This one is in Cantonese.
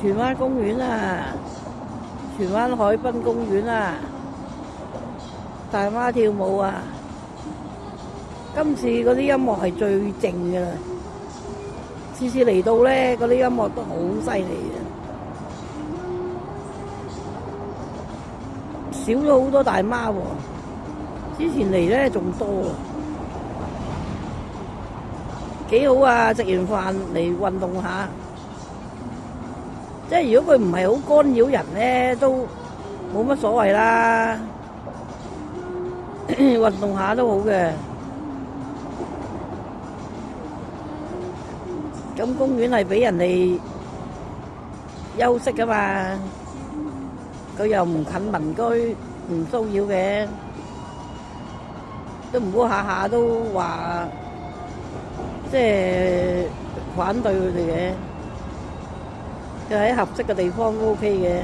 荃灣公園啊，荃灣海濱公園啊，大媽跳舞啊！今次嗰啲音樂係最靜㗎啦，次次嚟到咧，嗰啲音樂都好犀利嘅，少咗好多大媽喎，之前嚟咧仲多啊，幾好啊！食完飯嚟運動下。即係如果佢唔係好干擾人咧，都冇乜所謂啦。運動下都好嘅。咁公園係俾人哋休息噶嘛，佢又唔近民居，唔騷擾嘅，都唔好下下都話即係反對佢哋嘅。就喺合適嘅地方都 OK 嘅。